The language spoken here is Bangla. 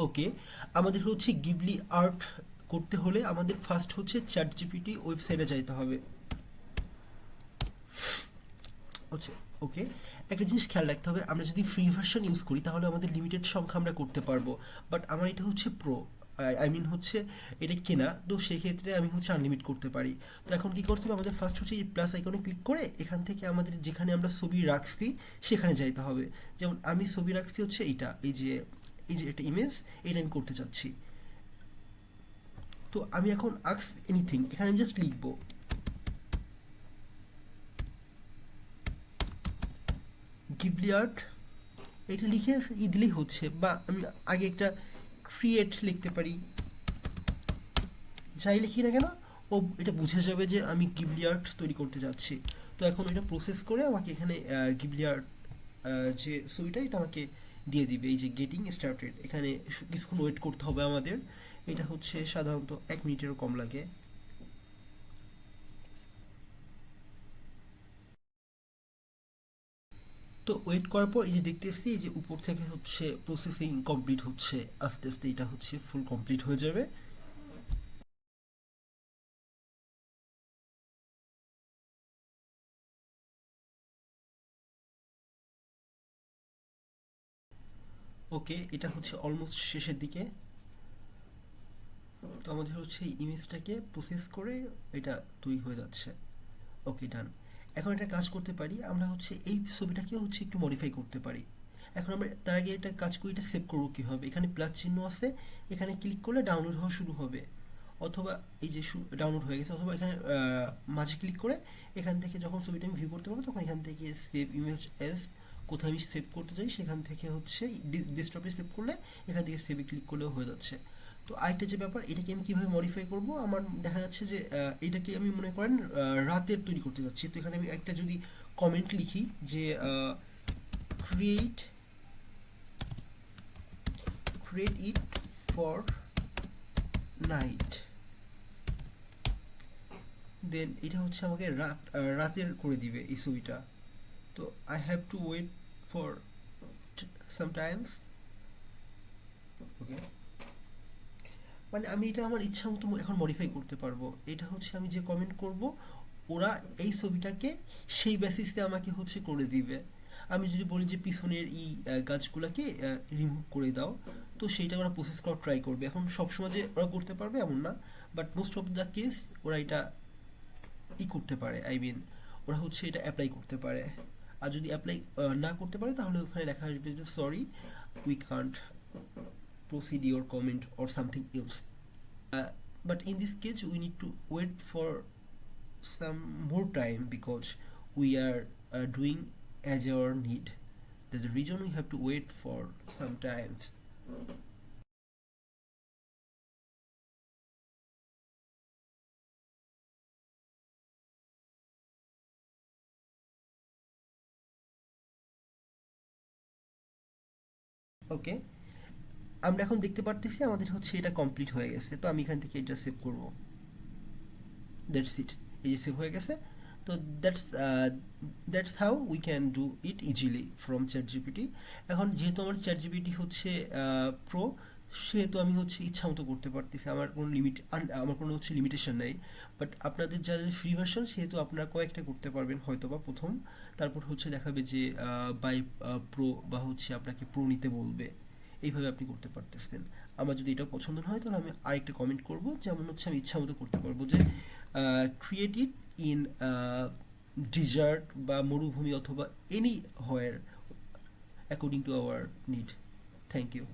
ওকে, আমাদের হচ্ছে গিবলি আর্ট করতে হলে আমাদের ফার্স্ট হচ্ছে চ্যাট জিপিটি ওয়েবসাইটে যাইতে হবে। আচ্ছা, ওকে, একটা জিনিস খেয়াল রাখতে হবে, আমরা যদি ফ্রি ভার্সন ইউজ করি তাহলে আমাদের লিমিটেড সংখ্যা আমরা করতে পারবো, বাট আমার এটা হচ্ছে প্রো, আই মিন হচ্ছে এটা কেনা, তো সেই ক্ষেত্রে আমি হচ্ছে আনলিমিট করতে পারি। তো এখন কি করতে হবে, আমাদের ফার্স্ট হচ্ছে এই প্লাস আইকনে ক্লিক করে এখান থেকে আমাদের যেখানে আমরা ছবি রাখছি সেখানে যাইতে হবে। যেমন আমি ছবি রাখছি হচ্ছে এইটা, এই যে একটা ইমেজ, এটা আমি করতে চাচ্ছি। তো আমি এখন আস্ক এনিথিং, এখানে আমি জাস্ট লিখবো গিবলি আর্ট, এটা লিখে দিলেই হচ্ছে, বা আমি আগে একটা ক্রিয়েট লিখতে পারি, যাই লিখি না কেন ও এটা বুঝে যাবে যে আমি গিবলি আর্ট তৈরি করতে যাচ্ছি। তো এখন এটা প্রসেস করে আমাকে এখানে গিবলি আর্ট যে ছবিটা এটা আমাকে দিয়ে দিবে। এই যে গেটিং স্টার্টেড, এখানে কিছুক্ষণ ওয়েট করতে হবে আমাদের, এটা হচ্ছে সাধারণত 1 মিনিটেরও কম লাগে। তো ওয়েট করার পর এই যে দেখতেছি এই যে উপর থেকে হচ্ছে প্রসেসিং কমপ্লিট হচ্ছে, আস্তে আস্তে এটা হচ্ছে ফুল কমপ্লিট হয়ে যাবে। ওকে, এটা হচ্ছে অলমোস্ট শেষের দিকে। তো আমাদের হচ্ছে ইমেজটাকে প্রসেস করে এটা তৈরি হয়ে যাচ্ছে। ওকে, ডান। এখন একটা কাজ করতে পারি, আমরা হচ্ছে এই ছবিটাকে হচ্ছে একটু মডিফাই করতে পারি। এখন আমরা তার আগে একটা কাজ করি, এটা সেভ করবো কীভাবে, এখানে প্লাস চিহ্ন আছে, এখানে ক্লিক করলে ডাউনলোড হওয়া শুরু হবে, অথবা এই যে ডাউনলোড হয়ে গেছে, অথবা এখানে মাঝে ক্লিক করে এখান থেকে যখন ছবিটা আমি ভিউ করতে পারবো তখন এখান থেকে সেভ ইমেজ এস, কোথায় আমি সেভ করতে চাই সেখান থেকে হচ্ছে ডেস্কটপে সেভ করলে এখান থেকে সেভে ক্লিক করলেও হয়ে যাচ্ছে। তো আরেকটা যে ব্যাপার, এটাকে আমি কীভাবে মডিফাই করব, আমার দেখা যাচ্ছে যে এটাকে আমি মনে করেন রাতের তৈরি করতে যাচ্ছি, তো এখানে আমি একটা যদি কমেন্ট লিখি যে create create it for night, then এটা হচ্ছে আমাকে রাতের করে দিবে এই ছবিটা। তো I have to wait for sometimes. Okay, মানে আমি এটা আমার ইচ্ছা মতো এখন মডিফাই করতে পারবো। এটা হচ্ছে আমি যে কমেন্ট করব, ওরা এই ছবিটাকে সেই বেসিসে আমাকে হচ্ছে করে দিবে। আমি যদি বলি যে পিছনের এই গাছগুলোকে রিমুভ করে দাও, তো সেইটা ওরা প্রসেস করা ট্রাই করবে। এখন সবসময় যে ওরা করতে পারবে এমন না, but most of the case ওরা এটা করতে পারে, আই মিন ওরা হচ্ছে এটা অ্যাপ্লাই করতে পারে। আর যদি অ্যাপ্লাই না করতে পারে তাহলে ওখানে লেখা আসবে যে sorry, we can't proceed your comment or something else. But in this case we need to wait for some more time because we are doing as our need. There's a reason we have to wait for some times. ওকে, আমরা এখন দেখতে পারতেছি আমাদের হচ্ছে এটা কমপ্লিট হয়ে গেছে, তো আমি এখান থেকে এটা সেভ করব। দ্যাটস ইট, এই যে সেভ হয়ে গেছে। তো that's how we can do it easily from chat GPT. এখন যেহেতু আমার চ্যাট জিপিটি হচ্ছে প্রো, সেহেতু আমি হচ্ছে ইচ্ছা মতো করতে পারতেছি, আমার কোনো আমার কোনো হচ্ছে লিমিটেশন নেই। বাট আপনাদের যাদের ফ্রি ভার্সন সেহেতু আপনারা কয়েকটা করতে পারবেন হয়তো বা প্রথম, তারপর হচ্ছে দেখাবে যে বাই প্রো বা হচ্ছে আপনাকে প্রো নিতে বলবে, এইভাবে আপনি করতে পারতেছেন। আমার যদি এটা পছন্দ না হয় তাহলে আমি আরেকটা কমেন্ট করব, যেমন হচ্ছে আমি ইচ্ছা মতো করতে পারবো যে ক্রিয়েট ইট ইন ডিজার্ট বা মরুভূমি অথবা anywhere according to our need. Thank you.